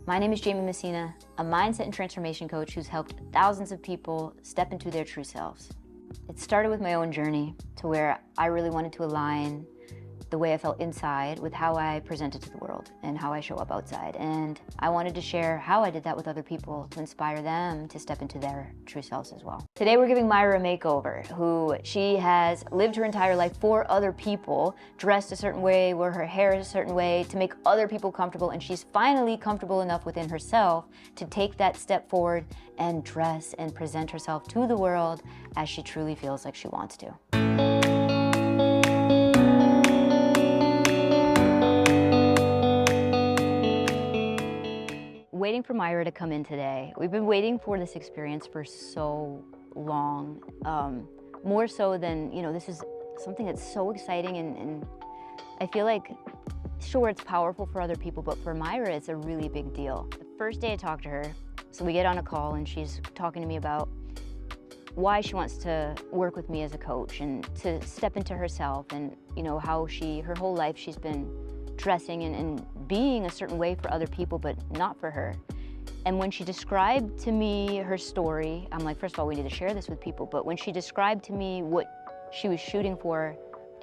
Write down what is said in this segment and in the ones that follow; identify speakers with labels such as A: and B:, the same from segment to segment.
A: My name is Jaime Messina, a mindset and transformation coach who's helped thousands of people step into their true selves. It started with my own journey to where I really wanted to align the way I felt inside with how I presented to the world and how I show up outside. And I wanted to share how I did that with other people to inspire them to step into their true selves as well. Today we're giving Myra a makeover, who she has lived her entire life for other people, dressed a certain way, wore her hair a certain way to make other people comfortable, and she's finally comfortable enough within herself to take that step forward and dress and present herself to the world as she truly feels like she wants to. Waiting for Myra to come in today. We've been waiting for this experience for so long, more so than, this is something that's so exciting and I feel like, sure, it's powerful for other people, but for Myra, it's a really big deal. The first day I talked to her, so we get on a call and she's talking to me about why she wants to work with me as a coach and to step into herself and, how her whole life she's been dressing and being a certain way for other people, but not for her. And when she described to me her story, I'm like, first of all, we need to share this with people, but when she described to me what she was shooting for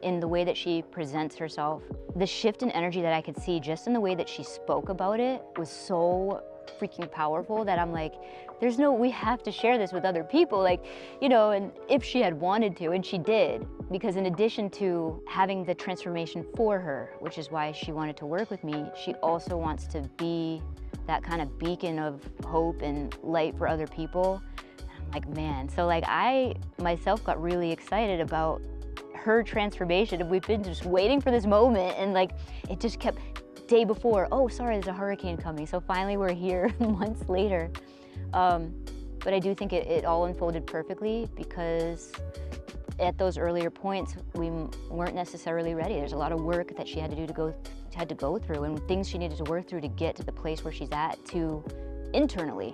A: in the way that she presents herself, the shift in energy that I could see just in the way that she spoke about it was so freaking powerful that I'm like, we have to share this with other people, and if she had wanted to, and she did, because in addition to having the transformation for her, which is why she wanted to work with me, she also wants to be that kind of beacon of hope and light for other people. And I'm like, man, so I myself got really excited about her transformation, and we've been just waiting for this moment, and it just kept day before, oh, sorry, there's a hurricane coming. So finally we're here months later. But I do think it all unfolded perfectly because at those earlier points, we weren't necessarily ready. There's a lot of work that she had to do had to go through, and things she needed to work through to get to the place where she's at to internally,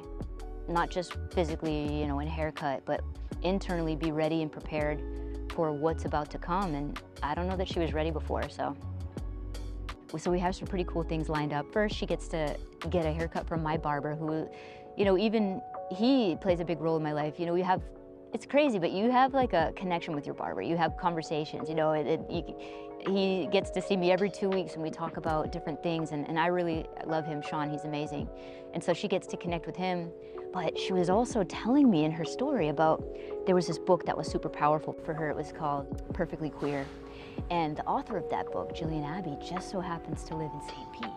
A: not just physically, in haircut, but internally be ready and prepared for what's about to come. And I don't know that she was ready before, so we have some pretty cool things lined up. First, she gets to get a haircut from my barber, who, even he plays a big role in my life. It's crazy, but you have a connection with your barber. You have conversations, he gets to see me every 2 weeks and we talk about different things, and I really love him, Sean, he's amazing. And so she gets to connect with him, but she was also telling me in her story about, there was this book that was super powerful for her. It was called Perfectly Queer. And the author of that book, Jillian Abbey, just so happens to live in St. Pete.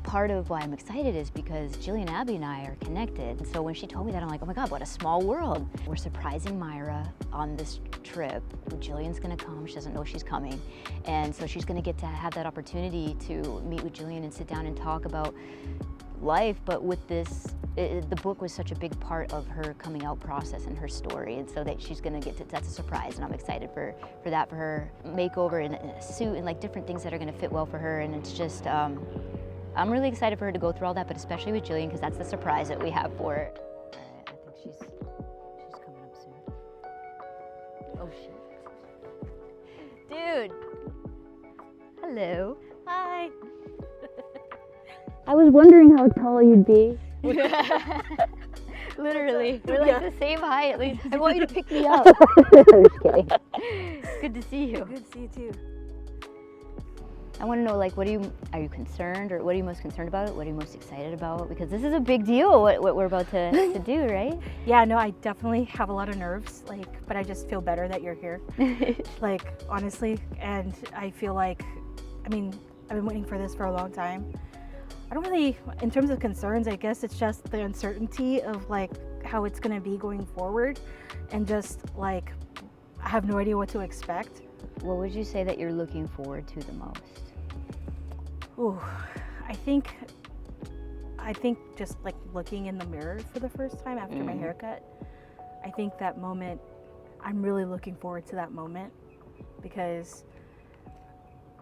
A: Part of why I'm excited is because Jillian Abbey and I are connected. And so when she told me that, I'm like, oh my God, what a small world. We're surprising Myra on this trip. Jillian's gonna come, she doesn't know she's coming. And so she's gonna get to have that opportunity to meet with Jillian and sit down and talk about life, but with this, the book was such a big part of her coming out process and her story, and so that she's gonna that's a surprise, and I'm excited for that, for her makeover and a suit and different things that are gonna fit well for her. And it's just, I'm really excited for her to go through all that, but especially with Jillian, because that's the surprise that we have for her. I think she's coming up soon. Oh shit. Dude. Hello. Hi. I was wondering how tall you'd be. Literally, we're the same height. At least I want you to pick me up. I'm just kidding. It's good to see you.
B: Good to see you too.
A: I want to know, are you concerned, or what are you most concerned about? What are you most excited about? Because this is a big deal, what we're about to do, right?
B: Yeah, no, I definitely have a lot of nerves, but I just feel better that you're here. Honestly, and I feel I've been waiting for this for a long time. I don't really, in terms of concerns, I guess it's just the uncertainty of how it's gonna be going forward, and just I have no idea what to expect.
A: What would you say that you're looking forward to the most?
B: Ooh, I think just looking in the mirror for the first time after my haircut, I think that moment, I'm really looking forward to that moment, because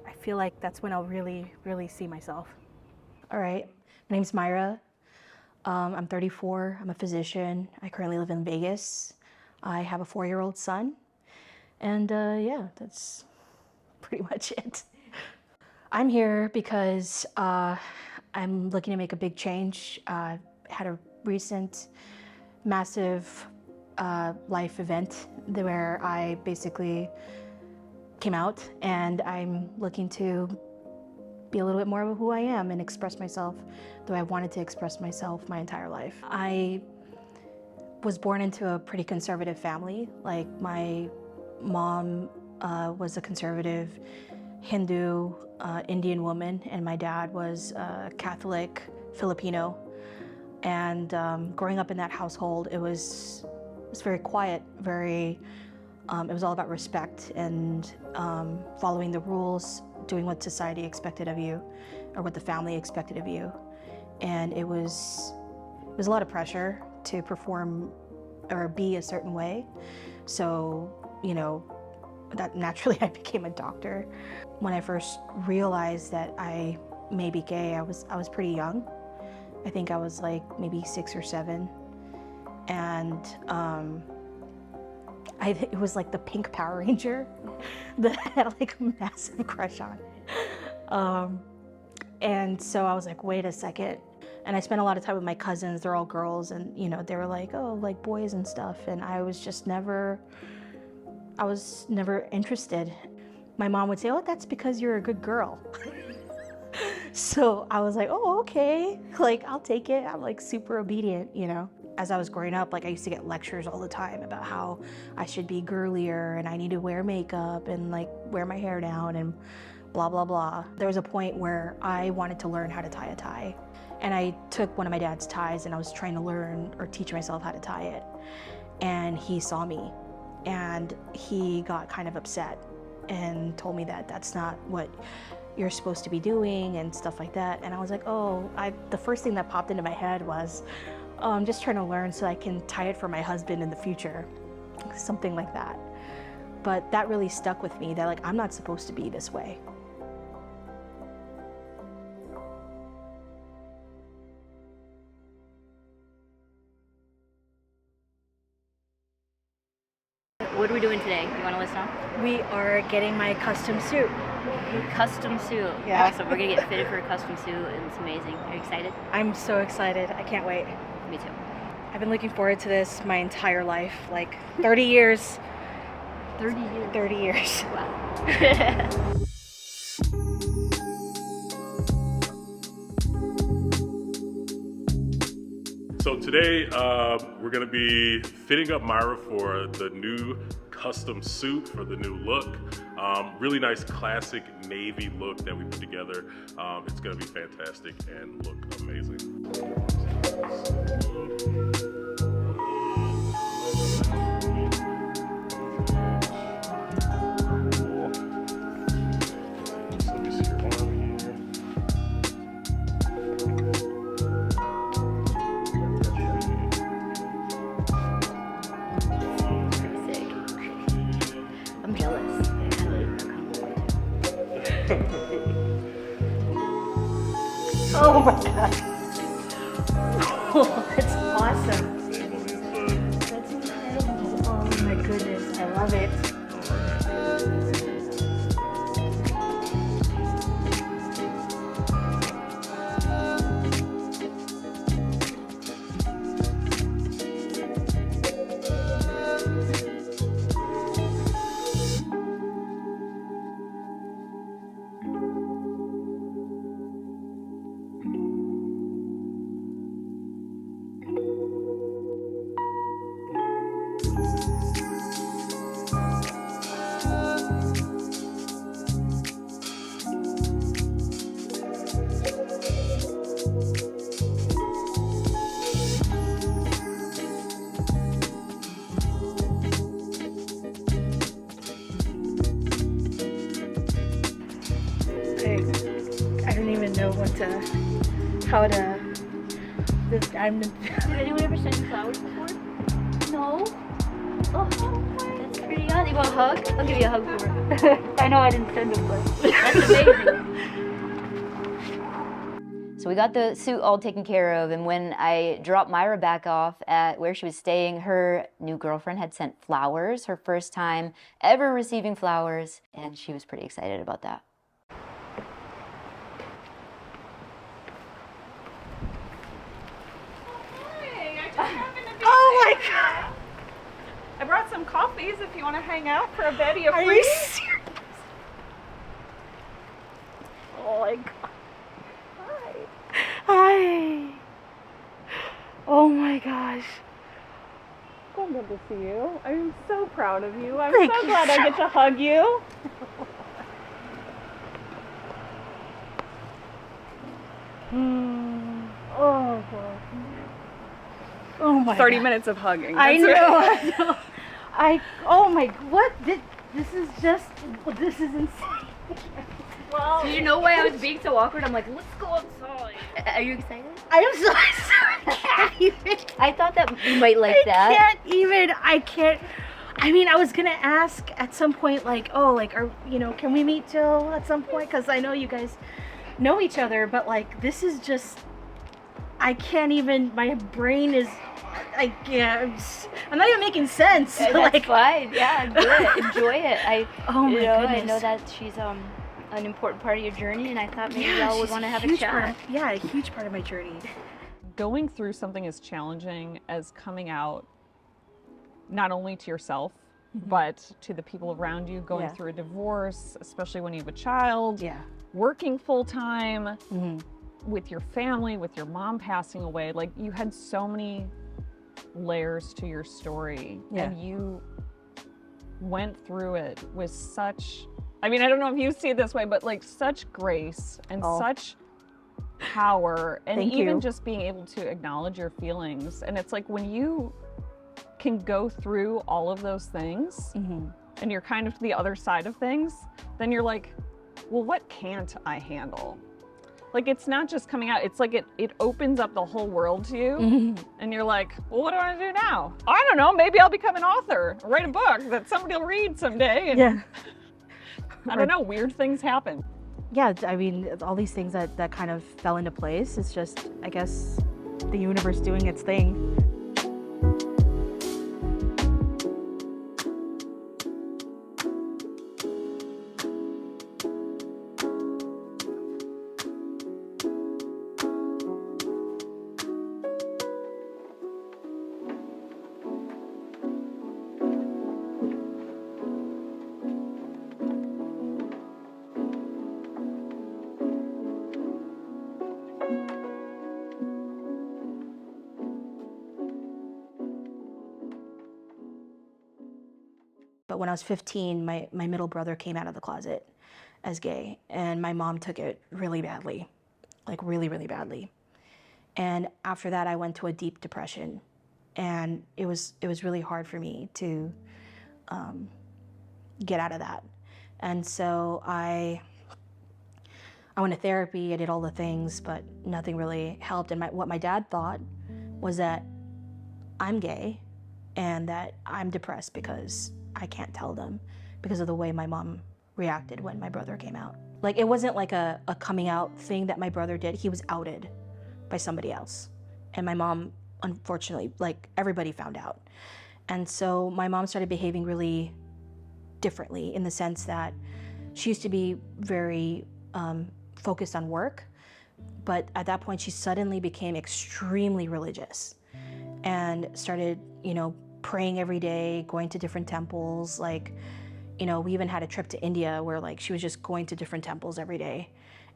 B: I feel like that's when I'll really, really see myself. All right, my name's Myra. I'm 34, I'm a physician. I currently live in Vegas. I have a 4-year-old son. And yeah, that's pretty much it. I'm here because I I'm looking to make a big change. Had a recent massive life event where I basically came out, and I'm looking to be a little bit more of who I am and express myself the way I wanted to express myself my entire life. I was born into a pretty conservative family. Like, my mom was a conservative Hindu Indian woman, and my dad was Catholic Filipino. And growing up in that household, it was very quiet, very, it was all about respect and following the rules, doing what society expected of you, or what the family expected of you. And it was a lot of pressure to perform or be a certain way. So, you know, that naturally I became a doctor. When I first realized that I may be gay, I was pretty young. I think I was like maybe 6 or 7. And it was like the pink Power Ranger that I had like a massive crush on. And so I was like, wait a second. And I spent a lot of time with my cousins. They're all girls, and you know, they were like, oh, like boys and stuff. And I was never interested. My mom would say, oh, that's because you're a good girl. So I was like, oh, okay, like I'll take it. I'm like super obedient, you know. As I was growing up, like I used to get lectures all the time about how I should be girlier and I need to wear makeup and like wear my hair down and blah, blah, blah. There was a point where I wanted to learn how to tie a tie. And I took one of my dad's ties and I was trying to learn or teach myself how to tie it. And he saw me and he got kind of upset and told me that that's not what you're supposed to be doing and stuff like that. And I was like, oh, the first thing that popped into my head was, oh, I'm just trying to learn so I can tie it for my husband in the future, something like that. But that really stuck with me, that like, I'm not supposed to be this way.
A: What are we doing today? You want to listen on?
B: We are getting my custom suit.
A: Custom suit.
B: Yeah.
A: Awesome. We're going to get fitted for a custom suit, and it's amazing. Are you excited?
B: I'm so excited. I can't wait.
A: Me too.
B: I've been looking forward to this my entire life, like 30 years.
A: 30 years.
B: 30 years.
A: Wow.
C: So today we're going to be fitting up Myra for the new custom suit for the new look. Really nice classic navy look that we put together. It's going to be fantastic and look amazing.
B: Oh my god. Oh, that's awesome. That's incredible. Oh my goodness, I love it. I don't even know how to. Did
A: anyone ever send you flowers before? No. Oh, that's pretty awesome. You want a hug? I'll give you a hug for it. I know I didn't send them, but that's amazing. So we got the suit all taken care of, and when I dropped Myra back off at where she was staying, her new girlfriend had sent flowers, her first time ever receiving flowers, and she was pretty excited about that.
D: coffees if you want to hang out for a bit. You
B: Are
D: free?
B: you serious? Oh my god. Hi. Oh my gosh.
D: So good to see you. I'm so proud of you. I'm
B: Thank
D: so
B: you
D: glad I
B: so
D: get to hug you.
B: Oh god. Oh my
D: 30
B: god.
D: minutes of hugging.
B: I
D: That's
B: know,
D: right.
B: I know. Oh my, what? This is insane.
D: Well,
A: Did you know why I was being so awkward? I'm like, let's go outside. Are you excited?
B: I am so sorry. I can't even.
A: I thought that you might like that.
B: I can't. I mean, I was gonna ask at some point, like, oh, like, can we meet Jill at some point? Because I know you guys know each other, but like, this is just, I can't even, my brain is, I can't, I'm not even making sense.
A: That's
B: Like,
A: fine. Yeah, good. Enjoy it.
B: oh my
A: I
B: goodness.
A: know that she's an important part of your journey, and I thought maybe y'all would
B: she's
A: want to have a
B: huge
A: chat.
B: part of- yeah, a huge part of my journey.
E: Going through something as challenging as coming out, not only to yourself, but to the people around you, going
B: Yeah.
E: through a divorce, especially when you have a child,
B: Yeah.
E: working full time,
B: Mm-hmm.
E: with your family, with your mom passing away, like you had so many layers to your story,
B: Yeah.
E: and you went through it with such, I mean, I don't know if you see it this way, but like such grace and
B: Oh.
E: such power, and
B: Thank
E: even
B: you.
E: just being able to acknowledge your feelings. And it's like when you can go through all of those things
B: Mm-hmm.
E: and you're kind of to the other side of things, then you're like, well, what can't I handle? Like, it's not just coming out, it's like it opens up the whole world to you,
B: Mm-hmm.
E: and you're like, well, what do I do now? I don't know, maybe I'll become an author, or write a book that somebody will read someday, and
B: Yeah.
E: I don't know, weird things happen.
B: Yeah, I mean, all these things that kind of fell into place. It's just, I guess, the universe doing its thing. But when I was 15, my middle brother came out of the closet as gay, and my mom took it really badly, like really, really badly. And after that, I went to a deep depression, and it was really hard for me to get out of that. And so I went to therapy, I did all the things, but nothing really helped. And what my dad thought was that I'm gay and that I'm depressed because I can't tell them because of the way my mom reacted when my brother came out. Like, it wasn't like a coming out thing that my brother did. He was outed by somebody else. And my mom, unfortunately, like, everybody found out. And so my mom started behaving really differently in the sense that she used to be very focused on work, but at that point she suddenly became extremely religious and started, praying every day, going to different temples. Like, we even had a trip to India where like she was just going to different temples every day.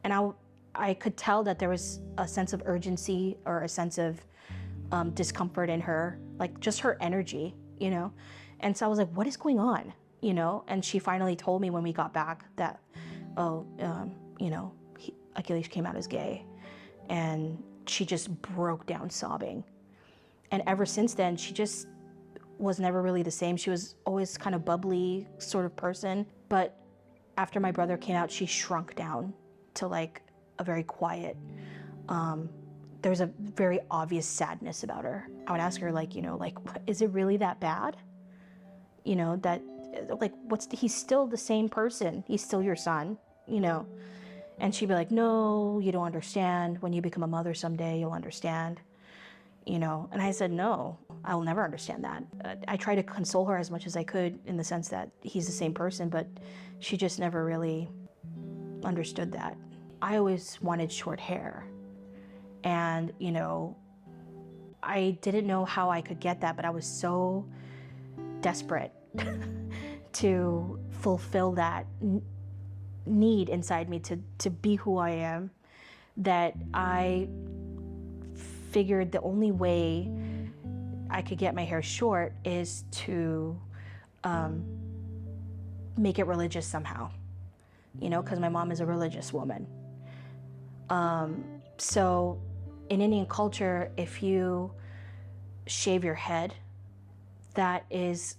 B: And I could tell that there was a sense of urgency or a sense of discomfort in her, like just her energy, And so I was like, what is going on? And she finally told me when we got back that, Achilles came out as gay. And she just broke down sobbing. And ever since then, she just was never really the same. She was always kind of bubbly sort of person. But after my brother came out, she shrunk down to like a very quiet, there was a very obvious sadness about her. I would ask her like, is it really that bad? That like, he's still the same person. He's still your son, And she'd be like, no, you don't understand. When you become a mother someday, you'll understand. And I said, no, I'll never understand that. I tried to console her as much as I could in the sense that he's the same person, but she just never really understood that. I always wanted short hair. And, I didn't know how I could get that, but I was so desperate to fulfill that need inside me to be who I am, that I figured the only way I could get my hair short is to make it religious somehow, you know, because my mom is a religious woman. So in Indian culture, if you shave your head, that is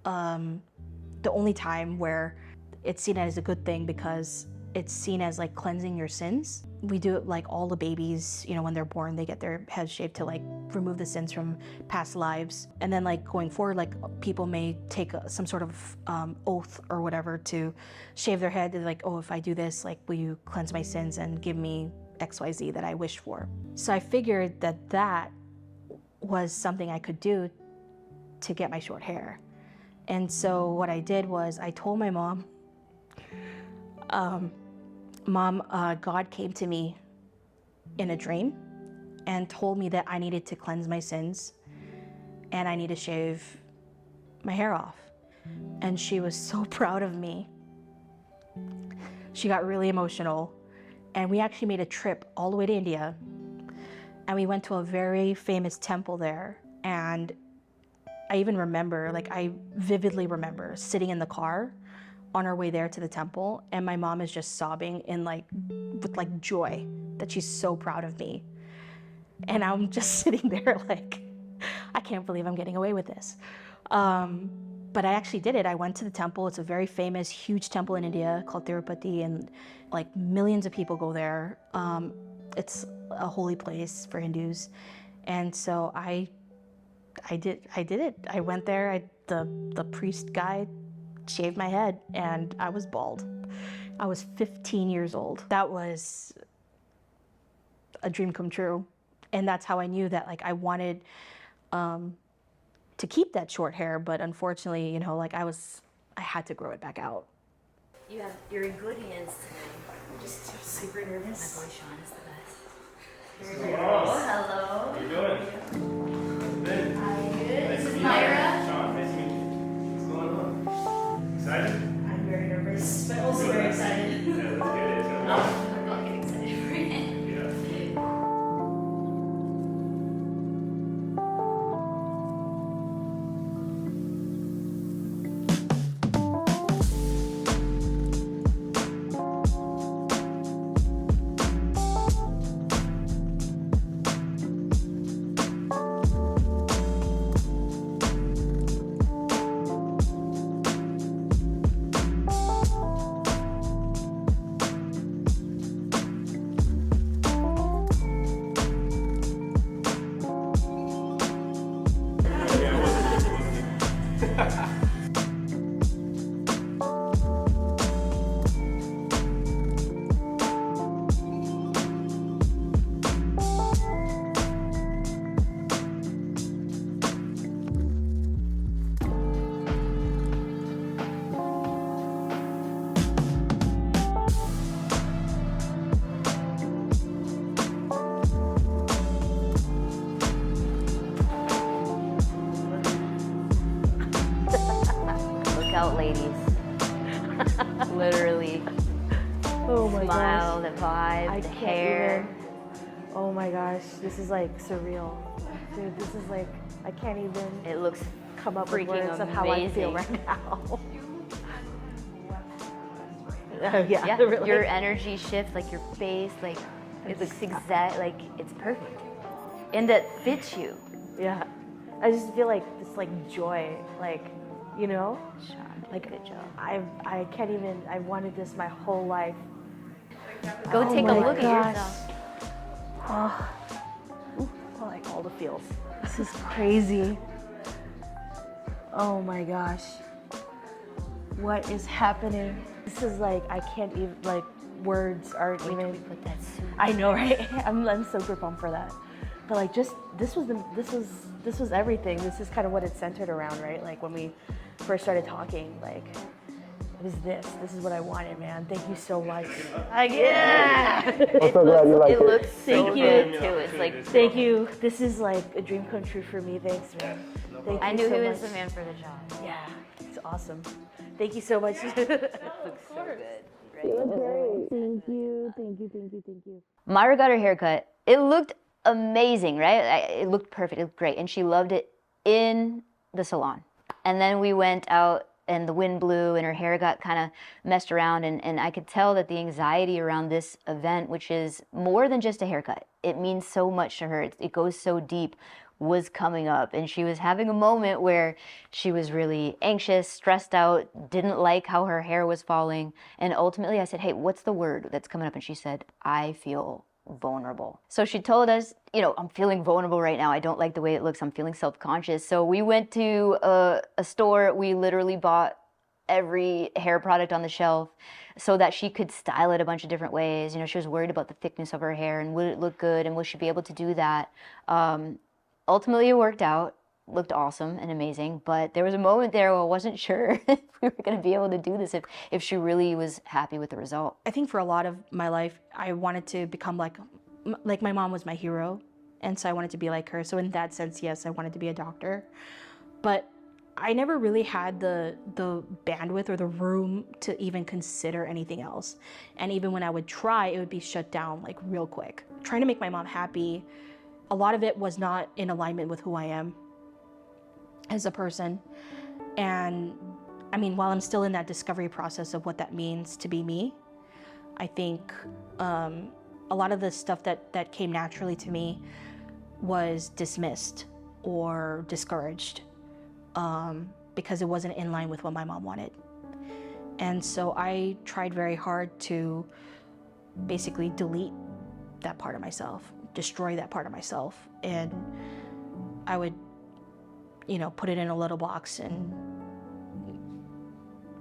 B: the only time where it's seen as a good thing, because it's seen as like cleansing your sins. We do it like all the babies, you know, when they're born, they get their heads shaved to like remove the sins from past lives. And then like going forward, like people may take some sort of oath or whatever to shave their head. They're like, oh, if I do this, like, will you cleanse my sins and give me XYZ that I wish for? So I figured that that was something I could do to get my short hair. And so what I did was I told my mom, Mom, God came to me in a dream and told me that I needed to cleanse my sins and I need to shave my hair off. And she was so proud of me. She got really emotional, and we actually made a trip all the way to India, and we went to a very famous temple there. And I even remember, like I vividly remember sitting in the car on our way there to the temple, and my mom is just sobbing in like, with like joy that she's so proud of me. And I'm just sitting there like, I can't believe I'm getting away with this. But I actually did it. I went to the temple. It's a very famous, huge temple in India called Tirupati, and like millions of people go there. It's a holy place for Hindus. And so I did it. I went there, the priest guy shaved my head, and I was bald. I was 15 years old. That was a dream come true. And that's how I knew that like I wanted to keep that short hair, but unfortunately, you know, like I had to grow it back out.
A: You're in good hands today. I'm just super nervous. My boy Sean is the best. Very
F: Wow.
A: Oh, hello.
F: How you doing? Good.
A: Hi, good.
F: Nice
A: This
F: to
A: is
F: meet you.
A: Myra.
F: Sean, nice to meet you. What's going on? Excited?
B: I'm very nervous, but also very excited.
F: Yeah, that's good. It's gonna work.
A: I'm not getting excited for it.
F: Yeah.
A: Look out, ladies. Literally.
G: Oh my
A: Smile,
G: gosh.
A: the vibe,
G: I
A: the
G: can't
A: hair.
G: even. Oh my gosh, this is like surreal. Dude, this is like, I can't even
A: It looks
G: come up with
A: freaking
G: words of how I feel
A: amazing.
G: right now. Yeah,
A: yeah,
G: really.
A: your energy shift, like your face, like it looks exact, like it's perfect. And that fits you.
G: Yeah. I just feel like this like joy, like, you know?
A: Sean,
G: Like,
A: good job.
G: I can't even, I wanted this my whole life.
A: Go
G: Oh
A: take a
G: my
A: look at
G: gosh.
A: yourself.
G: Oh, I like all the feels. This is crazy. Oh my gosh. What is happening? This is like, I can't even, like, words aren't
A: Wait till
G: even.
A: we put that suit.
G: I know, right? I'm super pumped for that. But like, just this was everything. This is kind of what it centered around, right? Like when we first started talking, like it was this. This is what I wanted, man. Thank you so much. Yeah.
A: It looks so
G: Thank you.
A: good too. It's like
G: Thank you. This is like a dream come true for me. Thanks, man. Thank you
A: I knew
G: so
A: he was
G: much.
A: the man for the job.
G: Yeah. It's awesome. Thank you so much.
A: It looks so good.
G: You look great. Thank you, thank you, thank you, thank you.
A: Myra got her haircut. It looked amazing, right? It looked perfect, it looked great. And she loved it in the salon. And then we went out and the wind blew and her hair got kind of messed around. And I could tell that the anxiety around this event, which is more than just a haircut, it means so much to her. It goes so deep, was coming up. And she was having a moment where she was really anxious, stressed out, didn't like how her hair was falling. And ultimately I said, hey, what's the word that's coming up? And she said, I feel vulnerable. So she told us, you know, I'm feeling vulnerable right now. I don't like the way it looks. I'm feeling self-conscious. So we went to a store. We literally bought every hair product on the shelf so that she could style it a bunch of different ways. You know, she was worried about the thickness of her hair and would it look good and will she be able to do that. Ultimately, it worked out, looked awesome and amazing, but there was a moment there where I wasn't sure if we were going to be able to do this, if she really was happy with the result.
B: I think for a lot of my life, I wanted to become like my mom was my hero, and so I wanted to be like her. So in that sense, yes, I wanted to be a doctor, but I never really had the bandwidth or the room to even consider anything else. And even when I would try, it would be shut down like real quick. Trying to make my mom happy, a lot of it was not in alignment with who I am as a person. And I mean, while I'm still in that discovery process of what that means to be me, I think a lot of the stuff that came naturally to me was dismissed or discouraged because it wasn't in line with what my mom wanted. And so I tried very hard to basically delete that part of myself, destroy that part of myself. And I would, you know, put it in a little box and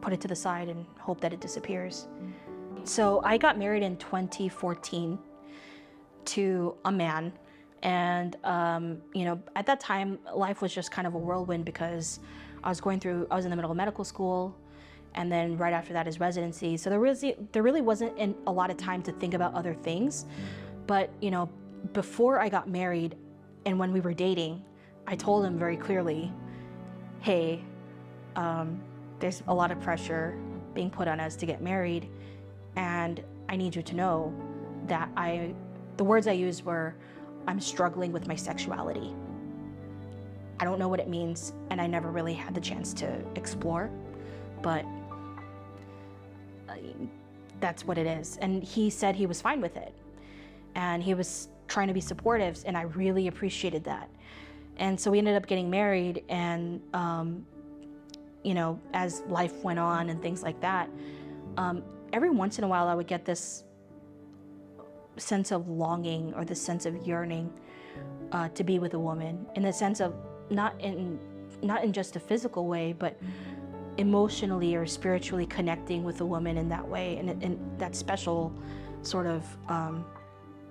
B: put it to the side and hope that it disappears. So I got married in 2014 to a man. And, you know, at that time, life was just kind of a whirlwind because I was in the middle of medical school. And then right after that is residency. So there really wasn't a lot of time to think about other things. But, you know, before I got married and when we were dating, I told him very clearly, hey, there's a lot of pressure being put on us to get married. And I need you to know that the words I used were, I'm struggling with my sexuality. I don't know what it means, and I never really had the chance to explore, but that's what it is. And he said he was fine with it. And he was trying to be supportive, and I really appreciated that. And so we ended up getting married, and you know, as life went on and things like that, every once in a while I would get this sense of longing or this sense of yearning to be with a woman, in the sense of not in just a physical way, but emotionally or spiritually connecting with a woman in that way, and that special sort of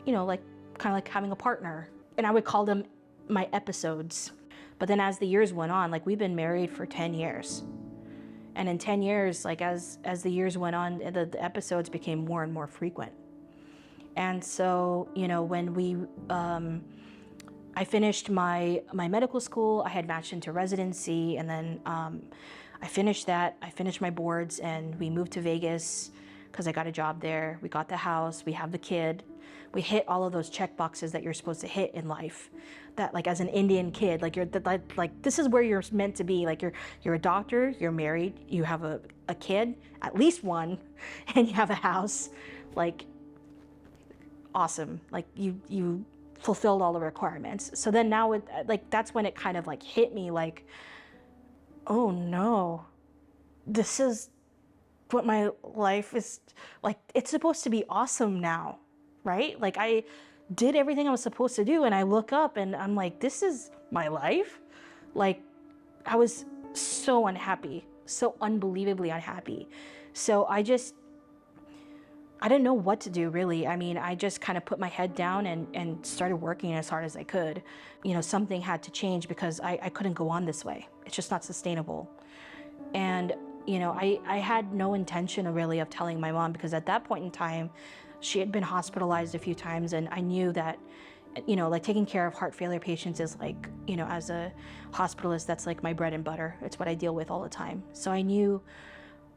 B: you know, like kind of like having a partner. And I would call them my episodes. But then as the years went on, like we've been married for 10 years. And in 10 years, like as the years went on, the episodes became more and more frequent. And so, you know, when I finished my medical school, I had matched into residency, and then I finished that, I finished my boards, and we moved to Vegas because I got a job there. We got the house, we have the kid. We hit all of those check boxes that you're supposed to hit in life. That, like, as an Indian kid, like like this is where you're meant to be. Like you're a doctor, you're married, you have a kid, at least one, and you have a house. Like, awesome. Like you fulfilled all the requirements. So then now that's when it kind of like hit me, like, oh no, this is what my life is like. It's supposed to be awesome now, right? Like I did everything I was supposed to do, and I look up and I'm like, this is my life? Like, I was so unhappy, so unbelievably unhappy. So I didn't know what to do, really. I mean, I just kind of put my head down and started working as hard as I could. You know, something had to change because I couldn't go on this way. It's just not sustainable. And, you know, I had no intention really of telling my mom, because at that point in time, she had been hospitalized a few times, and I knew that You know, like taking care of heart failure patients is like, you know, as a hospitalist, that's like my bread and butter. It's what I deal with all the time. So I knew,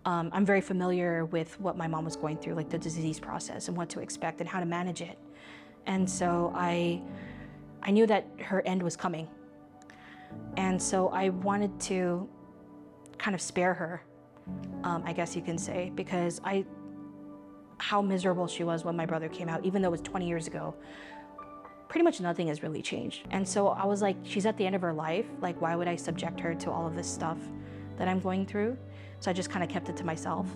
B: I'm very familiar with what my mom was going through, like the disease process and what to expect and how to manage it. And so I knew that her end was coming. And so I wanted to kind of spare her, I guess you can say, because how miserable she was when my brother came out, even though it was 20 years ago. Pretty much nothing has really changed. And so I was like, she's at the end of her life. Like, why would I subject her to all of this stuff that I'm going through? So I just kind of kept it to myself.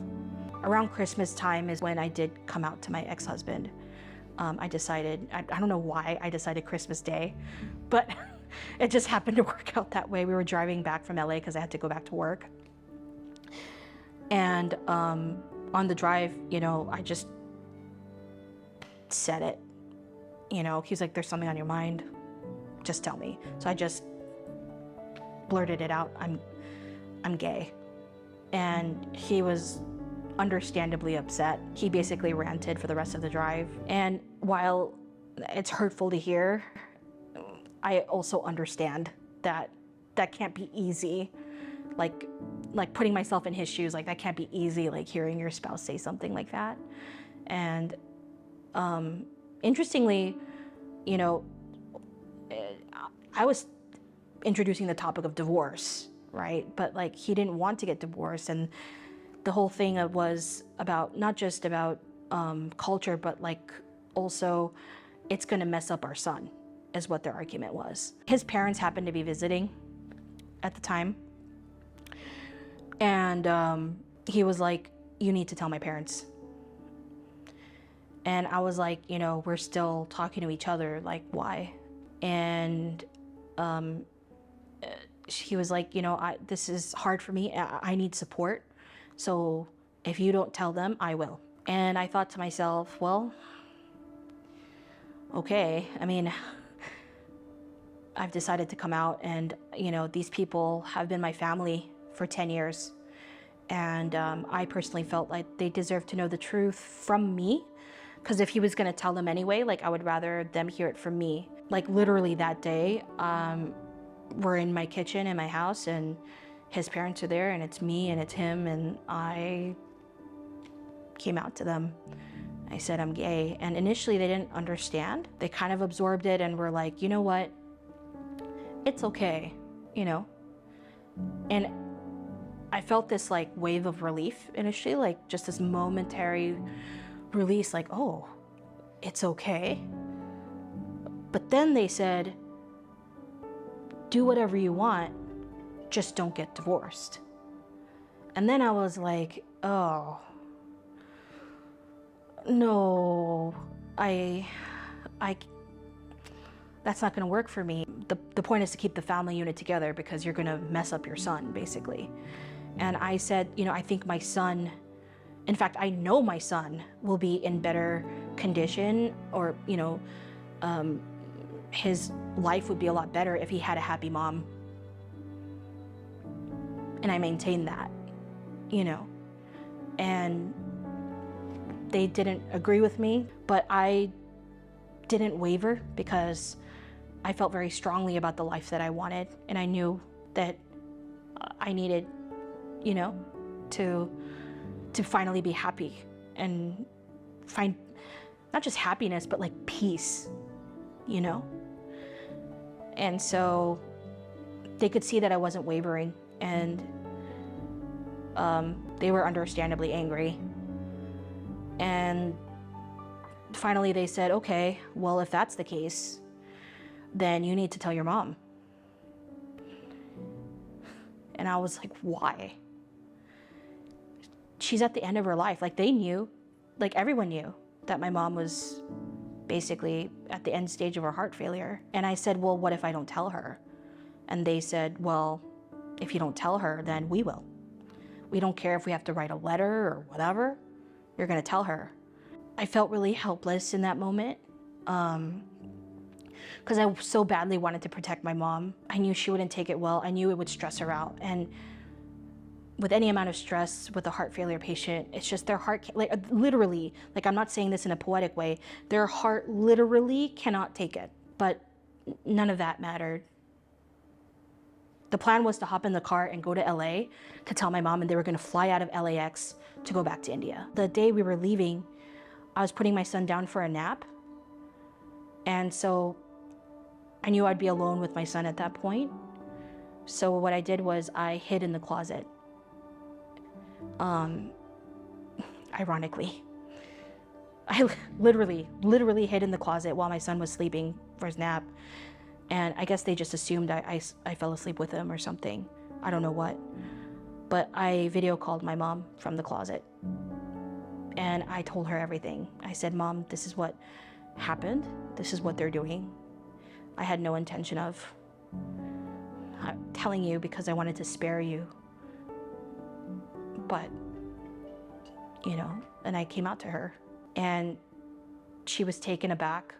B: Around Christmas time is when I did come out to my ex-husband. I decided, I don't know why I decided Christmas Day, but it just happened to work out that way. We were driving back from LA because I had to go back to work. And on the drive, you know, I just said it. You know, he's like, there's something on your mind, just tell me. So I just blurted it out, I'm gay. And he was understandably upset. He basically ranted for the rest of the drive. And while it's hurtful to hear, I also understand that that can't be easy. Like putting myself in his shoes, like that can't be easy, like hearing your spouse say something like that. And interestingly, you know, I was introducing the topic of divorce, right? But like he didn't want to get divorced, and the whole thing was about not just about culture, but like also it's going to mess up our son, is what their argument was. His parents happened to be visiting at the time, and he was like, "You need to tell my parents." And I was like, you know, we're still talking to each other, like, why? And he was like, you know, this is hard for me. I need support. So if you don't tell them, I will. And I thought to myself, well, okay. I mean, I've decided to come out, and, you know, these people have been my family for 10 years. And I personally felt like they deserved to know the truth from me. Because if he was going to tell them anyway, like, I would rather them hear it from me. Like, literally that day, we're in my kitchen in my house, and his parents are there, and it's me and it's him, and I came out to them. I said, I'm gay. And initially they didn't understand. They kind of absorbed it and were like, you know what? It's okay, you know? And I felt this like wave of relief initially, like just this momentary release, like, oh, it's okay. But then they said, do whatever you want, just don't get divorced. And then I was like, oh, no, that's not gonna work for me. The point is to keep the family unit together because you're gonna mess up your son, basically. And I said, you know, I think my son, in fact, I know my son will be in better condition, or, you know, his life would be a lot better if he had a happy mom. And I maintained that, you know. And they didn't agree with me, but I didn't waver because I felt very strongly about the life that I wanted, and I knew that I needed, you know, to finally be happy and find not just happiness, but like peace, you know? And so they could see that I wasn't wavering, and they were understandably angry. And finally they said, okay, well, if that's the case, then you need to tell your mom. And I was like, why? She's at the end of her life. Like, they knew, like everyone knew that my mom was basically at the end stage of her heart failure. And I said, well, what if I don't tell her? And they said, well, if you don't tell her, then we will. We don't care if we have to write a letter or whatever. You're gonna tell her. I felt really helpless in that moment because I so badly wanted to protect my mom. I knew she wouldn't take it well. I knew it would stress her out. And with any amount of stress with a heart failure patient, it's just their heart, like literally, like I'm not saying this in a poetic way, their heart literally cannot take it. But none of that mattered. The plan was to hop in the car and go to LA to tell my mom, and they were gonna fly out of LAX to go back to India. The day we were leaving, I was putting my son down for a nap. And so I knew I'd be alone with my son at that point. So what I did was I hid in the closet. Ironically. I literally hid in the closet while my son was sleeping for his nap. And I guess they just assumed I fell asleep with him or something. I don't know what. But I video called my mom from the closet. And I told her everything. I said, Mom, this is what happened. This is what they're doing. I had no intention of telling you because I wanted to spare you. But, you know, and I came out to her. And she was taken aback.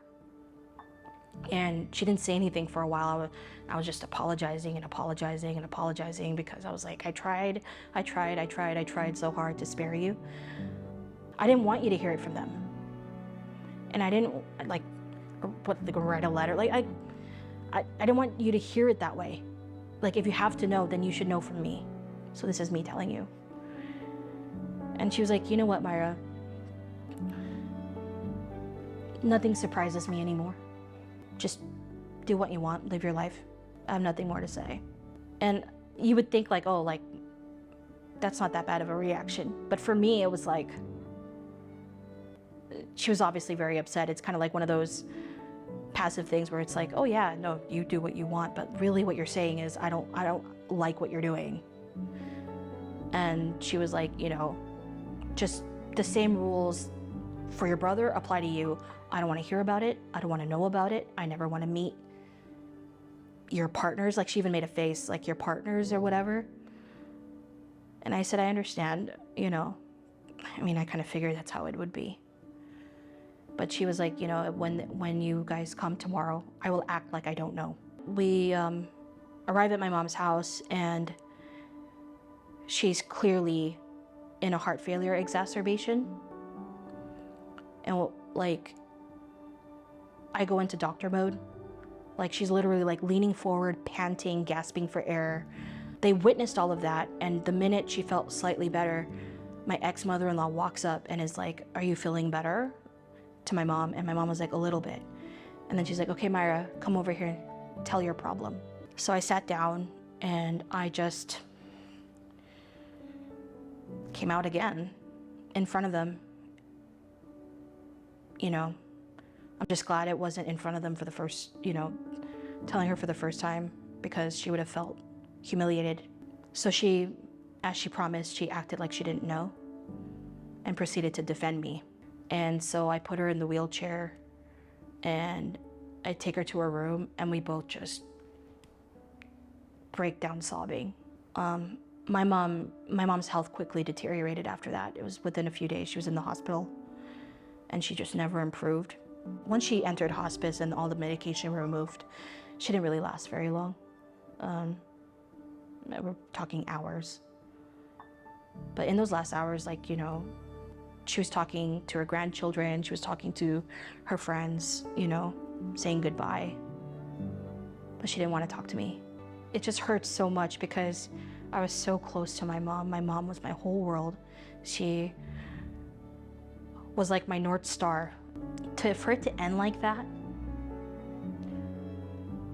B: And she didn't say anything for a while. I was just apologizing because I was like, I tried so hard to spare you. I didn't want you to hear it from them. And I didn't like write a letter. Like I didn't want you to hear it that way. Like if you have to know, then you should know from me. So this is me telling you. And she was like, you know what, Myra? Nothing surprises me anymore. Just do what you want, live your life. I have nothing more to say. And you would think like, oh, like, that's not that bad of a reaction. But for me, it was like, she was obviously very upset. It's kind of like one of those passive things where it's like, oh yeah, no, you do what you want. But really what you're saying is, I don't like what you're doing. And she was like, you know, just the same rules for your brother apply to you. I don't want to hear about it. I don't want to know about it. I never want to meet your partners. Like she even made a face, like your partners or whatever. And I said, I understand, you know. I mean, I kind of figured that's how it would be. But she was like, you know, when you guys come tomorrow, I will act like I don't know. We arrive at my mom's house and she's clearly in a heart failure exacerbation. And like, I go into doctor mode. Like she's literally like leaning forward, panting, gasping for air. They witnessed all of that. And the minute she felt slightly better, my ex-mother-in-law walks up and is like, are you feeling better? To my mom. And my mom was like, a little bit. And then she's like, okay, Myra, come over here and tell your problem. So I sat down and I just came out again in front of them. You know, I'm just glad it wasn't in front of them for the first, you know, telling her for the first time, because she would have felt humiliated. So she, as she promised, she acted like she didn't know and proceeded to defend me. And so I put her in the wheelchair and I take her to her room and we both just break down sobbing. My mom's health quickly deteriorated after that. It was within a few days she was in the hospital and she just never improved. Once she entered hospice and all the medication were removed, she didn't really last very long. We're talking hours. But in those last hours, like, you know, she was talking to her grandchildren, she was talking to her friends, you know, saying goodbye. But she didn't want to talk to me. It just hurts so much because I was so close to my mom. My mom was my whole world. She was like my North Star. For it to end like that,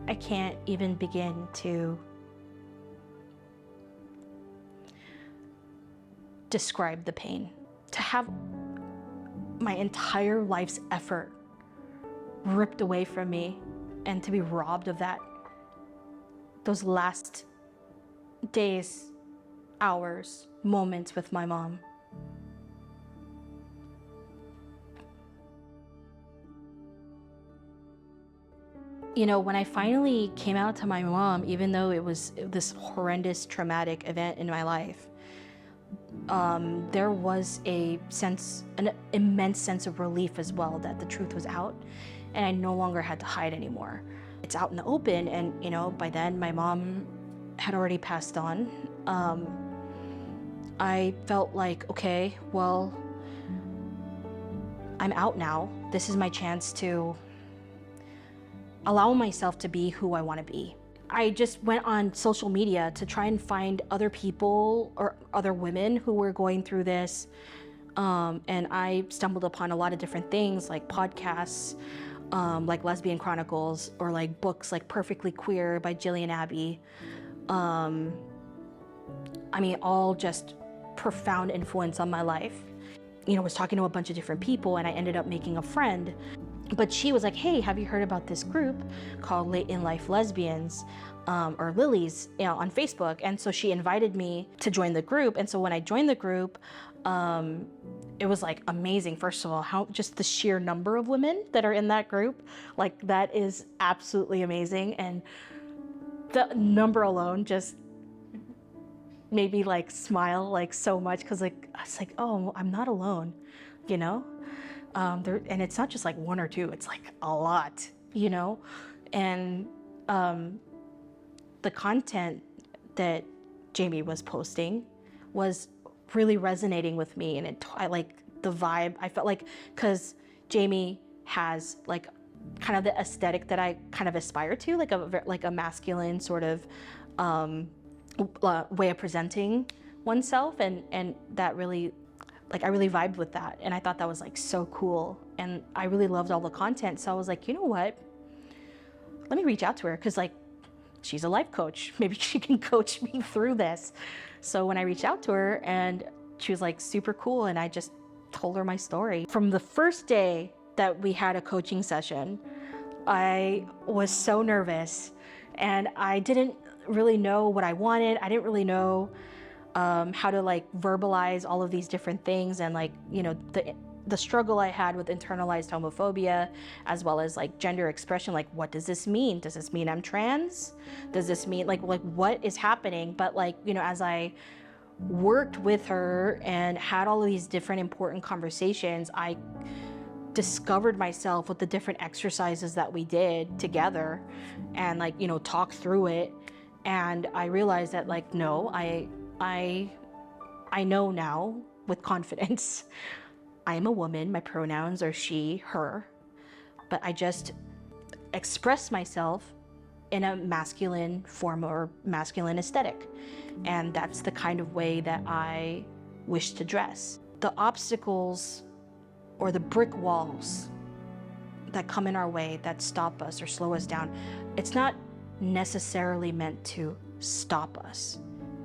B: I can't even begin to describe the pain. To have my entire life's effort ripped away from me and to be robbed of that, those last days, hours, moments with my mom. You know, when I finally came out to my mom, even though it was this horrendous, traumatic event in my life, there was an immense sense of relief as well that the truth was out and I no longer had to hide anymore. It's out in the open, and you know, by then my mom had already passed on. I felt like, okay, well, I'm out now. This is my chance to allow myself to be who I want to be. I just went on social media to try and find other people or other women who were going through this. And I stumbled upon a lot of different things like podcasts, like Lesbian Chronicles, or like books like Perfectly Queer by Jillian Abbey. I mean, all just profound influence on my life. You know, I was talking to a bunch of different people and I ended up making a friend. But she was like, hey, have you heard about this group called Late in Life Lesbians, or Lillies, you know, on Facebook? And so she invited me to join the group. And so when I joined the group, it was like amazing. First of all, how just the sheer number of women that are in that group, like that is absolutely amazing. And the number alone just made me like smile like so much, because like I was like, oh, I'm not alone, you know. And it's not just like one or two, it's like a lot, you know. And the content that Jaime was posting was really resonating with me, and I like the vibe. I felt like, because Jaime has like kind of the aesthetic that I kind of aspire to, like a masculine sort of way of presenting oneself, and that really, like, I really vibed with that, and I thought that was like so cool, and I really loved all the content. So I was like, you know what, let me reach out to her, because like she's a life coach, maybe she can coach me through this. So when I reached out to her, and she was like super cool, and I just told her my story. From the first day that we had a coaching session, I was so nervous, and I didn't really know what I wanted. I didn't really know how to like verbalize all of these different things, and like, you know, the struggle I had with internalized homophobia, as well as like gender expression. Like, what does this mean? Does this mean I'm trans? Does this mean like what is happening? But like, you know, as I worked with her and had all of these different important conversations, I discovered myself with the different exercises that we did together, and like, you know, talked through it. And I realized that like, no, I know now with confidence, I am a woman, my pronouns are she, her, but I just express myself in a masculine form or masculine aesthetic. And that's the kind of way that I wish to dress. The obstacles or the brick walls that come in our way that stop us or slow us down, it's not necessarily meant to stop us.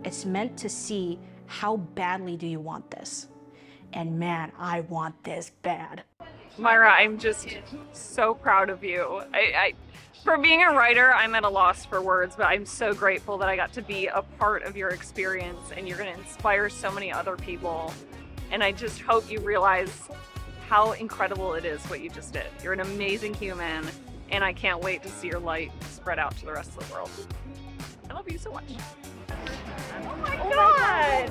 B: It's meant to see, how badly do you want this? And man, I want this bad.
E: Myra, I'm just so proud of you. For being a writer, I'm at a loss for words, but I'm so grateful that I got to be a part of your experience, and you're going to inspire so many other people. And I just hope you realize how incredible it is what you just did. You're an amazing human, and I can't wait to see your light spread out to the rest of the world. I love you so much. Oh my God!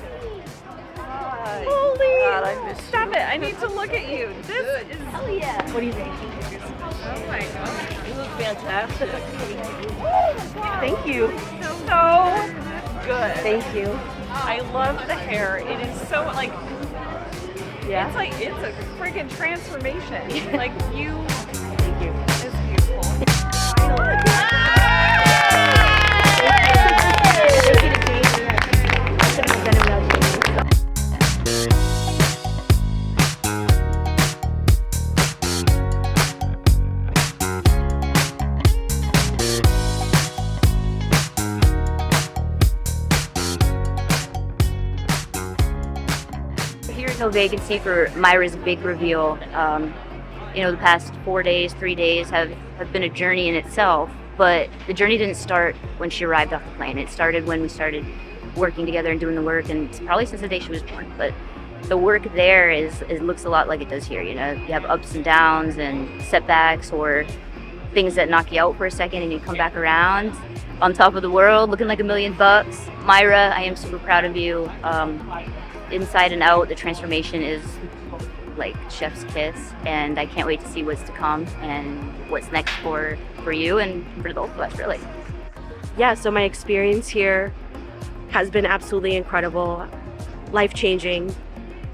E: Holy! God, I miss you. Stop it! I need to look at you. This is.
A: Oh yeah.
B: What do you think?
E: Oh my God!
G: You look fantastic.
B: Thank you.
E: So good.
B: Thank you.
E: I love the hair. It is so like.
B: Yeah.
E: It's a freaking transformation. Like you.
B: Thank you.
E: It's beautiful.
A: Here's no vacancy for Myra's big reveal. You know, the past 4 days, 3 days have been a journey in itself, but the journey didn't start when she arrived off the plane. It started when we started working together and doing the work, and it's probably since the day she was born. But the work there looks a lot like it does here. You know, you have ups and downs and setbacks, or things that knock you out for a second and you come back around on top of the world, looking like $1 million. Myra, I am super proud of you. Inside and out, the transformation is like chef's kiss, and I can't wait to see what's to come and what's next for you and for both of us, really.
H: Yeah, so my experience here has been absolutely incredible, life-changing.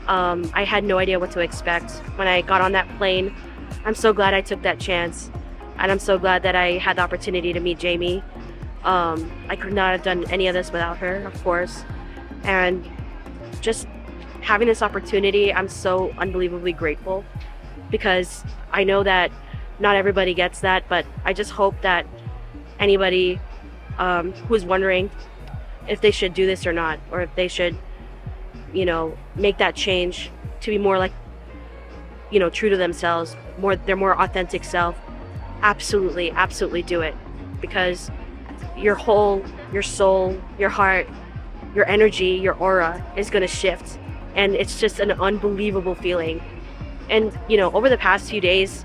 H: I had no idea what to expect when I got on that plane. I'm so glad I took that chance. And I'm so glad that I had the opportunity to meet Jaime. I could not have done any of this without her, of course. And just having this opportunity, I'm so unbelievably grateful, because I know that not everybody gets that, but I just hope that anybody who's wondering if they should do this or not, or if they should, you know, make that change to be more like, you know, true to themselves, their more authentic self, absolutely, absolutely do it. Because your soul, your heart, your energy, your aura is gonna shift. And it's just an unbelievable feeling. And, you know, over the past few days,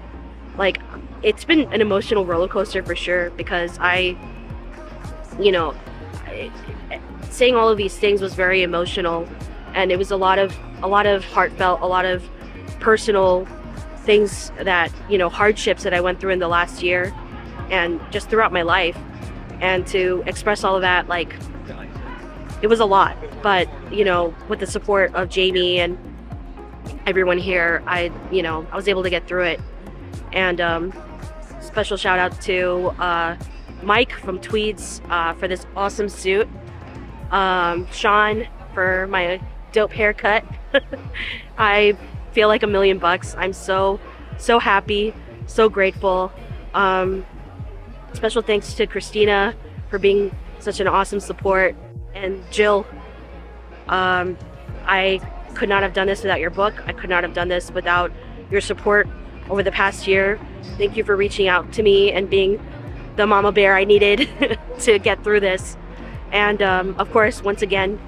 H: like, it's been an emotional roller coaster for sure, because saying all of these things was very emotional, and it was a lot of heartfelt, a lot of personal things that, you know, hardships that I went through in the last year and just throughout my life. And to express all of that, like, it was a lot. But, you know, with the support of Jaime and everyone here, I was able to get through it. And special shout out to Mike from Tweeds for this awesome suit. Sean for my dope haircut. I feel like $1 million. I'm so happy, so grateful. Special thanks to Christina for being such an awesome support, and Jill. I could not have done this without your book. I could not have done this without your support over the past year. Thank you for reaching out to me and being the mama bear I needed to get through this. And of course, once again,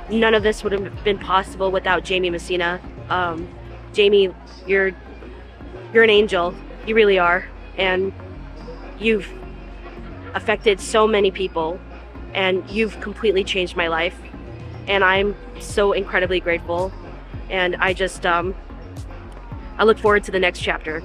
H: none of this would have been possible without Jaime Messina. Jaime, you're an angel. You really are. And you've affected so many people, and you've completely changed my life. And I'm so incredibly grateful. And I just, I look forward to the next chapter.